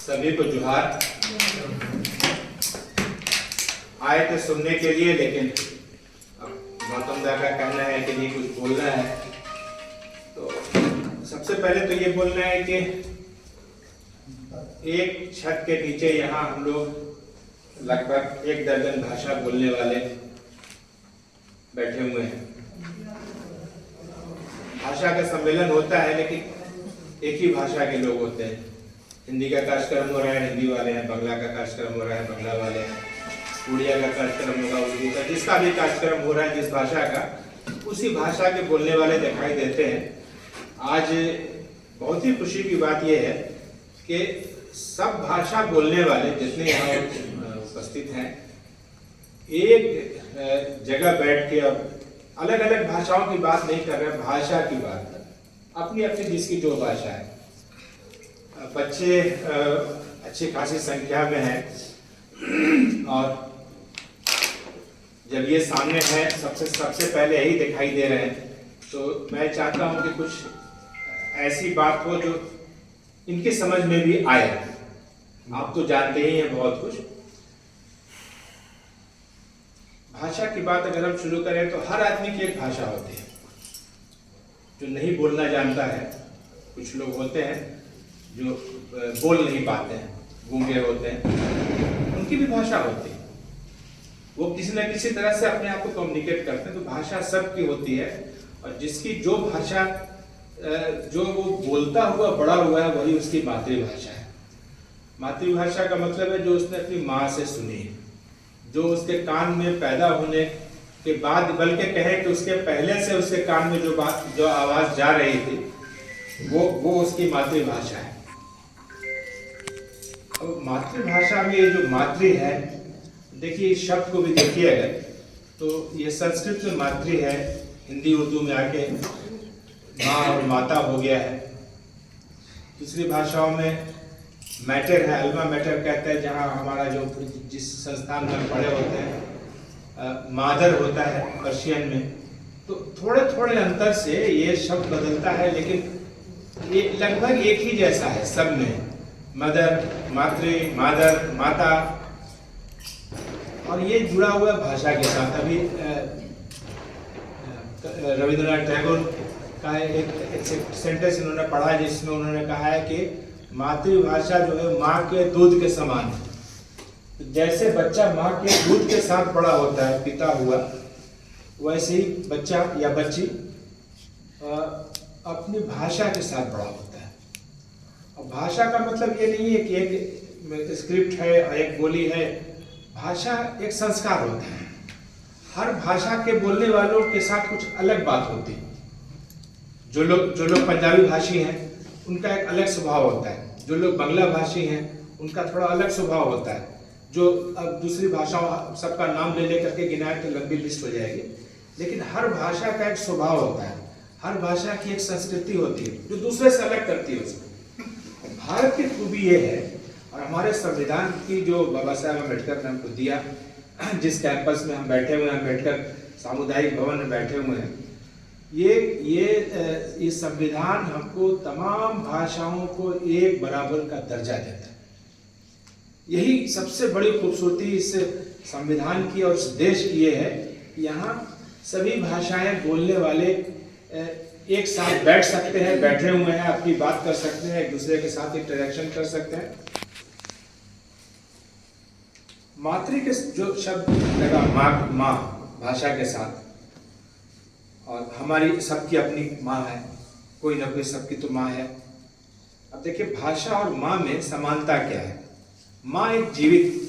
सभी को जोहार। आए थे सुनने के लिए, लेकिन गौतम दा का कहना है कि नहीं कुछ बोलना है। तो सबसे पहले तो ये बोलना है कि एक छत के नीचे यहाँ हम लोग लगभग 1 दर्जन भाषा बोलने वाले बैठे हुए हैं। भाषा का सम्मेलन होता है, लेकिन एक ही भाषा के लोग होते हैं। हिंदी का कार्यक्रम हो रहा है, हिंदी वाले हैं। बांग्ला का कार्यक्रम हो रहा है, बांग्ला वाले हैं। उड़िया का कार्यक्रम होगा, उर्दू का, जिसका भी कार्यक्रम हो रहा है जिस भाषा का, उसी भाषा के बोलने वाले दिखाई देते हैं। आज बहुत ही खुशी की बात यह है कि सब भाषा बोलने वाले जितने यहाँ उपस्थित हैं, एक जगह बैठ के अब अलग अलग भाषाओं की बात नहीं कर रहे, भाषा की बात कर, अपनी अपनी जिसकी जो भाषा है। बच्चे अच्छी खासी संख्या में हैं और जब ये सामने है सबसे पहले यही दिखाई दे रहे हैं, तो मैं चाहता हूं कि कुछ ऐसी बात हो जो इनकी समझ में भी आए। आप तो जानते ही हैं बहुत कुछ। भाषा की बात अगर हम शुरू करें तो हर आदमी की एक भाषा होती है। जो नहीं बोलना जानता है, कुछ लोग होते हैं जो बोल नहीं पाते हैं, गूंगे होते हैं, उनकी भी भाषा होती है। वो किसी न किसी तरह से अपने आप को कम्युनिकेट करते हैं। तो भाषा सबकी होती है, और जिसकी जो भाषा जो वो बोलता हुआ बड़ा हुआ है, वही उसकी मातृभाषा है। मातृभाषा का मतलब है जो उसने अपनी माँ से सुनी है, जो उसके कान में पैदा होने के बाद, बल्कि कहें कि उसके पहले से उसके कान में जो आवाज जा रही थी, वो उसकी मातृभाषा है। अब मातृभाषा में ये जो मातृ है, देखिए इस शब्द को भी देखिए अगर, तो ये संस्कृत में मातृ है, हिंदी उर्दू में आके माँ और माता हो गया है। दूसरी भाषाओं में मैटर है, अल्मा मैटर कहते हैं, जहाँ हमारा जो जिस संस्थान में पढ़े होते हैं, मादर होता है पर्शियन में। तो थोड़े थोड़े अंतर से ये शब्द बदलता है, लेकिन ये लगभग एक ही जैसा है सब में। मदर, मातृ, मादर, माता, और ये जुड़ा हुआ भाषा के साथ। अभी रविंद्रनाथ टैगोर का एक सेंटेंस इन्होंने पढ़ा, जिसमें उन्होंने कहा है कि मातृभाषा जो है माँ के दूध के समान है। तो जैसे बच्चा माँ के दूध के साथ बड़ा होता है पिता हुआ, वैसे ही बच्चा या बच्ची अपनी भाषा के साथ बड़ा होता है। और भाषा का मतलब ये नहीं है कि एक स्क्रिप्ट है और एक बोली है। भाषा एक संस्कार होता है। हर भाषा के बोलने वालों के साथ कुछ अलग बात होती है। जो लोग पंजाबी भाषी हैं, उनका एक अलग स्वभाव होता है। जो लोग बांग्ला भाषी हैं, उनका थोड़ा अलग स्वभाव होता है। जो अब दूसरी भाषाओं सबका नाम ले लेकर के गिनाए तो लंबी लिस्ट हो जाएगी, लेकिन हर भाषा का एक स्वभाव होता है। हर भाषा की एक संस्कृति होती है जो दूसरे से अलग करती है उसको। भारत की खूबी ये है, और हमारे संविधान की जो बाबा साहब अम्बेडकर ने हमको दिया, जिस कैंपस में हम बैठे हुए हैं, अम्बेडकर सामुदायिक भवन में बैठे हुए हैं, ये संविधान हमको तमाम भाषाओं को एक बराबर का दर्जा देता है। यही सबसे बड़ी खूबसूरती इस संविधान की और इस देश की ये है कि यहाँ सभी भाषाएं बोलने वाले एक साथ बैठ सकते हैं, बैठे हुए हैं, अपनी बात कर सकते हैं, एक दूसरे के साथ इंटरेक्शन कर सकते हैं। मातृ के जो शब्द लगा माँ भाषा के साथ, और हमारी सबकी अपनी माँ है, कोई ना कोई सबकी तो माँ है। अब देखिए भाषा और माँ में समानता क्या है। माँ एक जीवित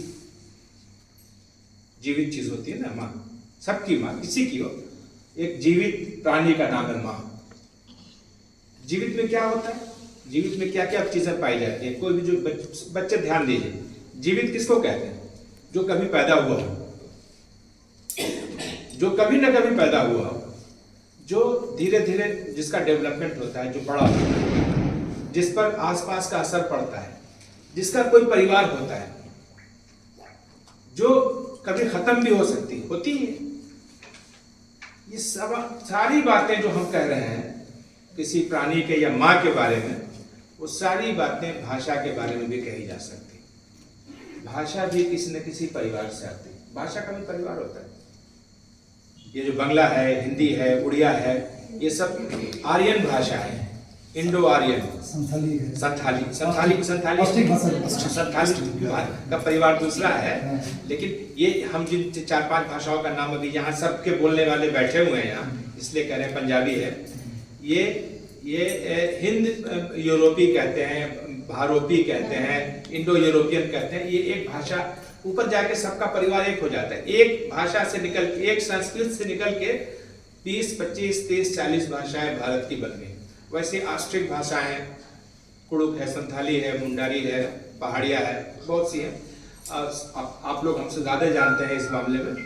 चीज होती है ना, माँ सबकी माँ, किसी की हो, एक जीवित प्राणी का नाम है माँ। जीवित में क्या होता है, जीवित में क्या क्या चीजें पाई जाती है। कोई भी जो बच्चे ध्यान दीजिए, जीवित किसको कहते हैं? जो कभी पैदा हुआ हो, जो कभी ना कभी पैदा हुआ हो, जो धीरे धीरे जिसका डेवलपमेंट होता है, जो बड़ा होता है, जिस पर आसपास का असर पड़ता है, जिसका कोई परिवार होता है, जो कभी खत्म भी हो सकती होती है। ये सब सारी बातें जो हम कह रहे हैं किसी प्राणी के या माँ के बारे में, वो सारी बातें भाषा के बारे में भी कही जा सकती। भाषा भी किसी न किसी परिवार से आती है, भाषा का भी परिवार होता है। ये जो बांग्ला है, हिंदी है, उड़िया है, ये सब आर्यन भाषा है, इंडो आर्यन। संथाली का परिवार दूसरा है। लेकिन ये हम जिन 4-5 भाषाओं का नाम अभी यहाँ सबके बोलने वाले बैठे हुए हैं यहाँ, इसलिए कह रहे हैं पंजाबी है। ये हिंद यूरोपी कहते हैं, भारोपी कहते हैं, इंडो यूरोपियन कहते हैं। ये एक भाषा ऊपर जाके सबका परिवार एक हो जाता है। एक भाषा से निकल के, एक संस्कृत से निकल के 20, 25, 30, 40 भाषाएं भारत की बन गई। वैसे ऑस्ट्रिक भाषाएं, कुड़ुक है, संथाली है, मुंडारी है, पहाड़िया है, बहुत सी हैं। आप लोग हमसे ज़्यादा जानते हैं इस मामले में।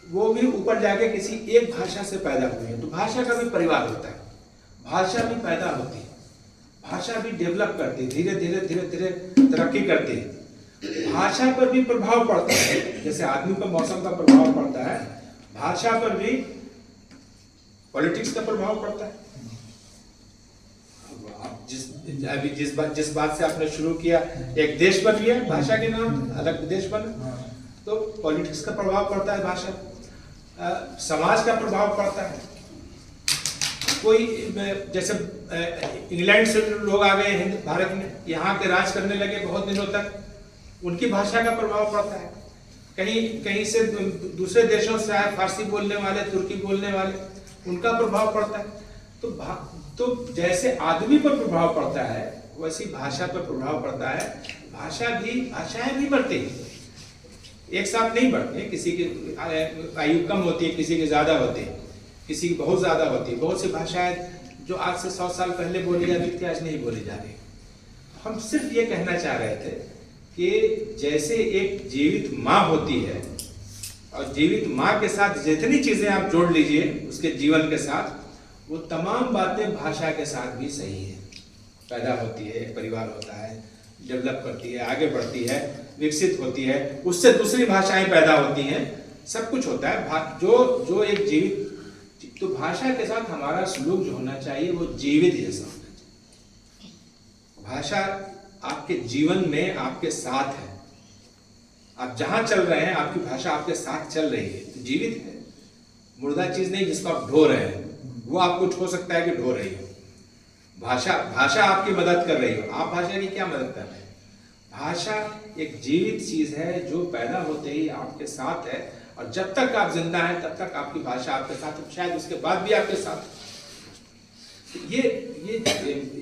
वो भी ऊपर जाके किसी एक भाषा से पैदा हुई है। तो भाषा का भी परिवार होता है, भाषा भी पैदा होती है, भाषा भी डेवलप करती है, धीरे धीरे तरक्की करती है। भाषा पर भी प्रभाव पड़ता है, जैसे आदमी पर मौसम का प्रभाव पड़ता है, भाषा पर भी पॉलिटिक्स का प्रभाव पड़ता है। जिस बात से आपने शुरू किया, एक देश बन गया भाषा के नाम, अलग देश बना, तो पॉलिटिक्स का प्रभाव पड़ता है, भाषा, समाज का प्रभाव पड़ता है। कोई जैसे इंग्लैंड से लोग आ गए हिंद भारत में, यहाँ के राज करने लगे बहुत दिनों तक, उनकी भाषा का प्रभाव पड़ता है। कहीं से दूसरे देशों से आए फारसी बोलने वाले, तुर्की बोलने वाले, उनका प्रभाव पड़ता है। तो जैसे आदमी पर प्रभाव पड़ता है, वैसी भाषा पर प्रभाव पड़ता है। भाषाएं भी बढ़ती हैं, एक साथ नहीं बढ़ती। किसी की आयु कम होती है, किसी की ज्यादा होती है, किसी की बहुत ज्यादा होती है। बहुत सी भाषाएं जो आज से 100 साल पहले बोली जाती थी, आज नहीं बोली जा रही। हम सिर्फ ये कहना चाह रहे थे कि जैसे एक जीवित माँ होती है, और जीवित माँ के साथ जितनी चीजें आप जोड़ लीजिए उसके जीवन के साथ, वो तमाम बातें भाषा के साथ भी सही है। पैदा होती है, परिवार होता है, डेवलप करती है, आगे बढ़ती है, विकसित होती है, उससे दूसरी भाषाएं पैदा होती हैं, सब कुछ होता है। जो एक जीवित, तो भाषा के साथ हमारा सलूक जो होना चाहिए वो जीवित जैसा होना चाहिए। भाषा आपके जीवन में आपके साथ है, आप जहां चल रहे हैं आपकी भाषा आपके साथ चल रही है, तो जीवित है। मुर्दा चीज नहीं जिसको आप ढो रहे हैं, वो आपको हो सकता है कि ढो रही हो। भाषा आपकी मदद कर रही हो, आप भाषा की क्या मदद कर रहे हैं? भाषा एक जीवित चीज है जो पैदा होते ही आपके साथ है, और जब तक आप जिंदा हैं तब तक आपकी भाषा आपके साथ है, शायद उसके बाद भी आपके साथ। ये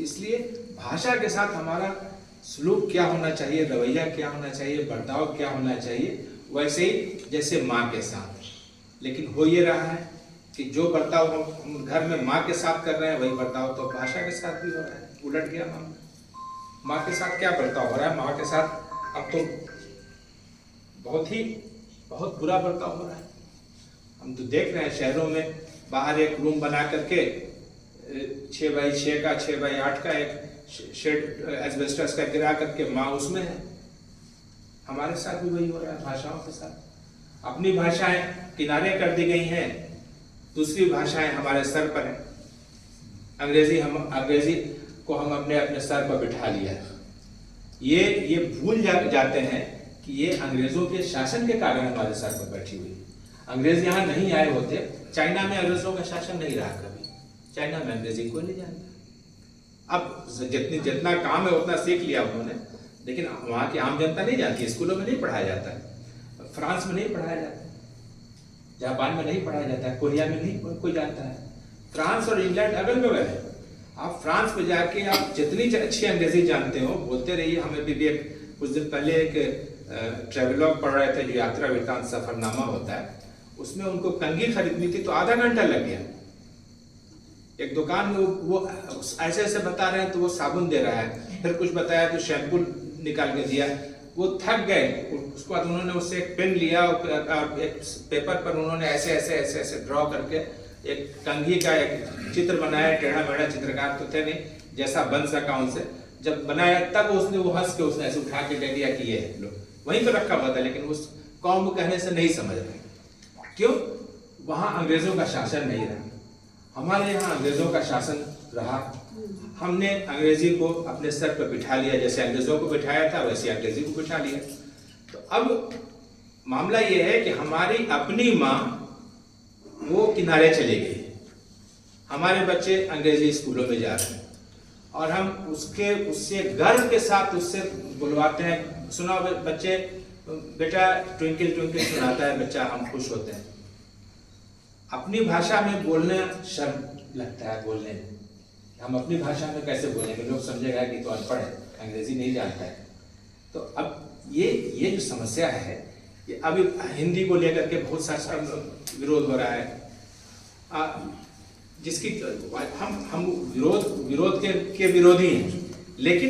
इसलिए भाषा के साथ हमारा सलूक क्या होना चाहिए, रवैया क्या होना चाहिए, बर्ताव क्या होना चाहिए, वैसे ही जैसे माँ के साथ। लेकिन हो ये रहा है कि जो बर्ताव हम घर में माँ के साथ कर रहे हैं, वही बर्ताव तो भाषा के साथ भी हो रहा है। उलट गया मामला। माँ के साथ क्या बर्ताव हो रहा है? माँ के साथ अब तो बहुत बुरा बर्ताव हो रहा है। हम तो देख रहे हैं शहरों में, बाहर एक रूम बना करके 6x6 का, 6x8 का एक शेड एस्बेस्टस का गिरा करके माँ उसमें है। हमारे साथ भी वही हो रहा है भाषाओं के साथ। अपनी भाषाएं किनारे कर दी गई हैं, दूसरी भाषाएं हमारे सर पर है। अंग्रेजी को हम अपने सर पर बिठा लिया। ये भूल जाते हैं कि ये अंग्रेजों के शासन के कारण हमारे सर पर बैठी हुई। अंग्रेज यहाँ नहीं आए होते, चाइना में अंग्रेजों का शासन नहीं रहा कभी, चाइना में अंग्रेजी कोई नहीं जानता। अब जितना काम है उतना सीख लिया उन्होंने, लेकिन वहाँ की आम जनता नहीं जानती, स्कूलों में नहीं पढ़ाया जाता है, फ्रांस में नहीं पढ़ाया जाता है, जापान में नहीं पढ़ाया जाता है, कोरिया में नहीं कोई जानता है। फ्रांस और इंग्लैंड अगल बगल है। आप फ्रांस में जाके आप जितनी अच्छी अंग्रेजी जानते हो बोलते रहिए। हमें भी कुछ दिन पहले एक ट्रेवलॉग पढ़ रहे थे जो यात्रा वृत्तांत सफरनामा होता है, उसमें उनको कंघी खरीदनी थी तो आधा घंटा लग गया। एक दुकान में वो ऐसे बता रहे हैं तो वो साबुन दे रहा है, फिर कुछ बताया तो शैम्पू निकाल के दिया, वो थक गए। उसके बाद उन्होंने उससे एक पेन लिया और एक पेपर पर उन्होंने ऐसे ड्रॉ करके एक कंघी का एक चित्र बनाया। टेढ़ा मेढ़ा चित्रकार तो थे नहीं, जैसा बन सका उनसे जब बनाया, तब उसने वो हंस के उसने ऐसे उठा के दे दिया कि ये लो, वहीं पर रखा हुआ था, लेकिन उस कौम कहने से नहीं समझ रहे। क्यों? वहां अंग्रेजों का शासन नहीं रहा। हमारे यहाँ अंग्रेजों का शासन रहा, हमने अंग्रेजी को अपने सर पर बिठा लिया, जैसे अंग्रेजों को बिठाया था वैसे अंग्रेजी को बिठा लिया। तो अब मामला ये है कि हमारी अपनी माँ वो किनारे चली गई, हमारे बच्चे अंग्रेजी स्कूलों में जा रहे हैं और हम उससे गर्व के साथ उससे बुलवाते हैं, सुना बच्चे, बेटा ट्विंकल ट्विंकल सुनाता है बच्चा, हम खुश होते हैं। अपनी भाषा में बोलना शर्म लगता है बोलने में, हम अपनी भाषा में कैसे बोलेंगे, लोग समझेगा कि तो अनपढ़ है, अंग्रेजी नहीं जानता है। तो अब ये जो समस्या है, ये अभी हिंदी को लेकर के बहुत सारा विरोध हो रहा है, जिसकी हम विरोध के विरोधी हैं, लेकिन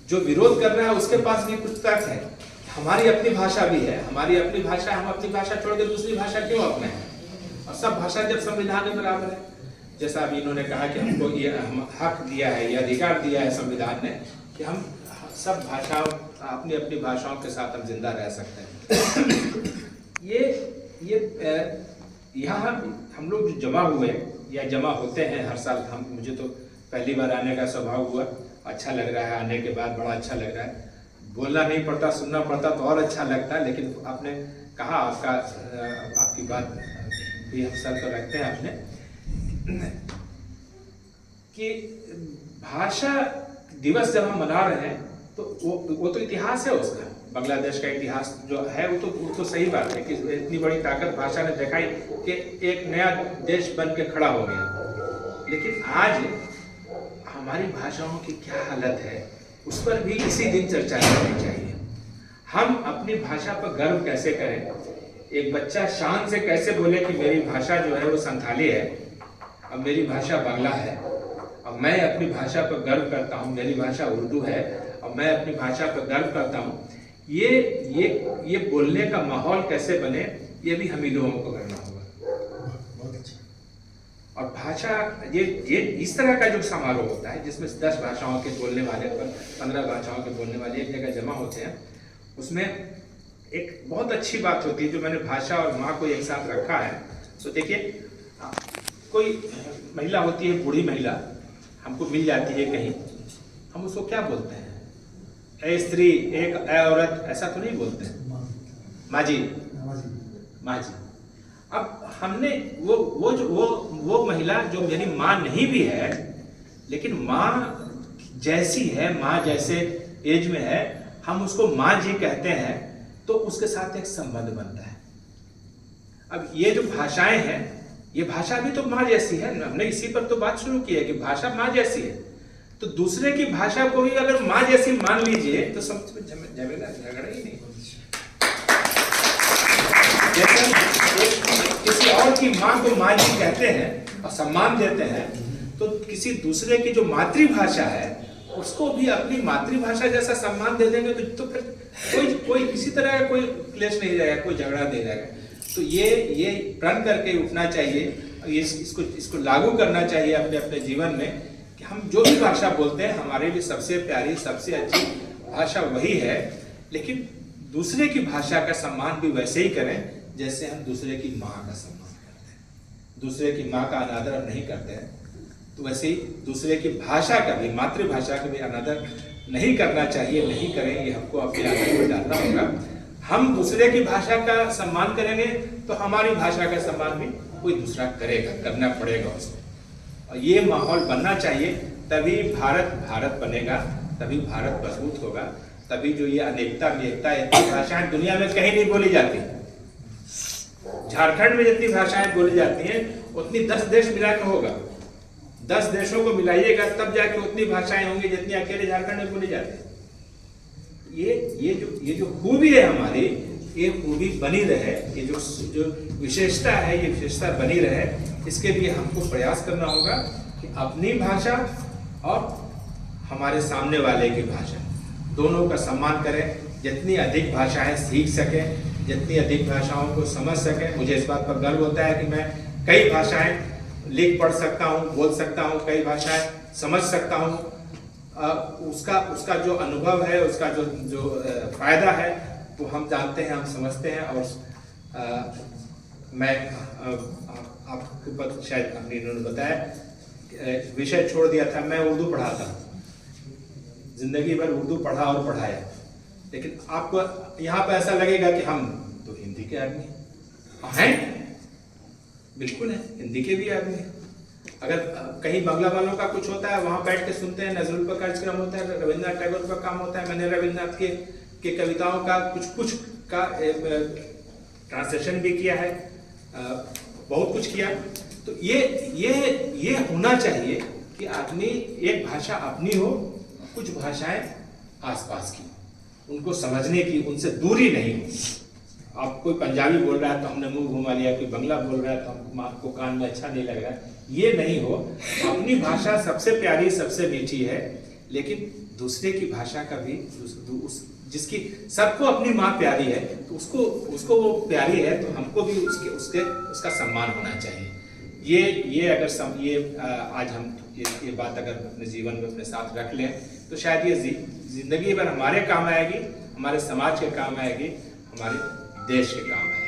जो विरोध कर रहा है उसके पास भी कुछ तर्क है। हमारी अपनी भाषा भी है, हमारी अपनी भाषा, हम अपनी भाषा छोड़ के दूसरी भाषा क्यों अपने, और सब भाषा जब संविधान में बराबर है, जैसा अभी इन्होंने कहा कि हमको ये हक दिया है, ये अधिकार दिया है संविधान ने कि हम सब भाषाओं, अपनी अपनी भाषाओं के साथ हम जिंदा रह सकते हैं। ये यहाँ हम लोग जो जमा हुए या जमा होते हैं हर साल, मुझे तो पहली बार आने का स्वभाव हुआ, अच्छा लग रहा है, आने के बाद बड़ा अच्छा लग रहा है, बोलना नहीं पड़ता, सुनना पड़ता तो और अच्छा लगता है। लेकिन आपने कहा, आपकी बात भी हम सर पर रखते हैं अपने, कि भाषा दिवस जब हम मना रहे हैं तो वो तो इतिहास है उसका, बांग्लादेश का इतिहास जो है वो तो सही बात है कि इतनी बड़ी ताकत भाषा ने दिखाई कि एक नया देश बन के खड़ा हो गया। लेकिन आज हमारी भाषाओं की क्या हालत है उस पर भी इसी दिन चर्चा करनी चाहिए। हम अपनी भाषा पर गर्व कैसे करें, एक बच्चा शान से कैसे बोले कि मेरी भाषा जो है वो संथाली है और मेरी भाषा बांग्ला है, और मैं अपनी भाषा पर गर्व करता हूँ, मेरी भाषा उर्दू है और मैं अपनी भाषा पर गर्व करता हूँ। ये बोलने का माहौल कैसे बने, ये भी हम ही लोगों को करना होगा। और भाषा ये इस तरह का जो समारोह होता है जिसमें 10 भाषाओं के बोलने वाले, 15 भाषाओं के बोलने वाले एक जगह जमा होते हैं, उसमें एक बहुत अच्छी बात होती है जो मैंने भाषा और माँ को एक साथ रखा है। तो देखिए, कोई महिला होती है, बूढ़ी महिला हमको मिल जाती है कहीं, हम उसको क्या बोलते हैं, ए स्त्री, एक ए औरत, ऐसा तो नहीं बोलते हैं, माँ जी, माँ जी। अब हमने वो महिला जो मेरी माँ नहीं भी है लेकिन माँ जैसी है, माँ जैसे एज में है, हम उसको माँ जी कहते हैं, तो उसके साथ एक संबंध बनता है। अब ये जो भाषाएं हैं, ये भाषा भी तो माँ जैसी है, हमने इसी पर तो बात शुरू की है कि भाषा माँ जैसी है, तो दूसरे की भाषा को ही अगर माँ जैसी मान लीजिए तो सब झमेला झगड़ा ही नहीं। जैसे किसी और की माँ को माँ जी कहते हैं और सम्मान देते हैं, तो किसी दूसरे की जो मातृभाषा है उसको भी अपनी मातृभाषा जैसा सम्मान दे देंगे तो फिर कोई किसी तरह का कोई क्लेश नहीं रहेगा, कोई झगड़ा नहीं रहेगा। तो ये प्रण करके उठना चाहिए, इसको लागू करना चाहिए अपने अपने जीवन में कि हम जो भी भाषा बोलते हैं हमारे लिए सबसे प्यारी, सबसे अच्छी भाषा वही है, लेकिन दूसरे की भाषा का सम्मान भी वैसे ही करें जैसे हम दूसरे की माँ का सम्मान करते हैं। दूसरे की माँ का अनादर नहीं करते हैं, तो वैसे ही दूसरे की भाषा का भी, मातृभाषा का भी अनादर नहीं करना चाहिए, नहीं करें, ये हमको अपने आदत में डालना होगा। हम दूसरे की भाषा का सम्मान करेंगे तो हमारी भाषा का सम्मान भी कोई दूसरा करेगा, करना पड़ेगा उसको। और ये माहौल बनना चाहिए, तभी भारत बनेगा, तभी भारत मजबूत होगा, तभी जो ये अनेकता विविधता, इतनी भाषाएं दुनिया में कहीं नहीं बोली जाती। झारखंड में जितनी भाषाएं बोली जाती हैं उतनी 10 देश मिला के होगा, 10 देशों को मिलाइएगा तब जाके उतनी भाषाएं होंगी जितनी अकेले झारखंड में बोली जाती है। ये जो खूबी है हमारी, ये खूबी बनी रहे, ये जो विशेषता है ये विशेषता बनी रहे, इसके लिए हमको प्रयास करना होगा कि अपनी भाषा और हमारे सामने वाले की भाषा दोनों का सम्मान करें। जितनी अधिक भाषाएं सीख सकें, जितनी अधिक भाषाओं को समझ सकें। मुझे इस बात पर गर्व होता है कि मैं कई भाषाएं लिख पढ़ सकता हूँ, बोल सकता हूँ, कई भाषाएं समझ सकता हूँ। उसका जो अनुभव है, उसका जो फायदा है वो हम जानते हैं, हम समझते हैं। और मैं आपके ऊपर शायद इन्होंने बताया विषय छोड़ दिया था। मैं उर्दू पढ़ाता हूँ, जिंदगी भर उर्दू पढ़ा और पढ़ाया, लेकिन आपको यहाँ पे ऐसा लगेगा कि हम तो हिंदी के आदमी हैं। बिल्कुल है, हिंदी के भी आदमी हैं। अगर कहीं बांग्ला वालों का कुछ होता है, वहां बैठ के सुनते हैं, नजरुल पर कार्यक्रम होता है, रविंद्रनाथ टैगोर का काम होता है, मैंने रविंद्रनाथ के कविताओं का कुछ का ट्रांसलेशन भी किया है, बहुत कुछ किया। तो ये होना चाहिए कि आदमी एक भाषा अपनी हो, कुछ भाषाएं आसपास की, उनको समझने की, उनसे दूरी नहीं हो। आप कोई पंजाबी बोल रहा है तो हमने मुंह घुमा लिया, कोई बंगला बोल रहा है तो आपको कान में अच्छा नहीं लग रहा है, ये नहीं हो। अपनी भाषा सबसे प्यारी, सबसे मीठी है, लेकिन दूसरे की भाषा का भी, जिसकी सबको अपनी माँ प्यारी है, तो उसको वो प्यारी है, तो हमको भी उसका सम्मान होना चाहिए। ये अगर आज हम ये बात अगर अपने जीवन में अपने साथ रख लें, तो शायद ये जिंदगी भर हमारे काम आएगी, हमारे समाज के काम आएगी, हमारे देश के काम आएगी।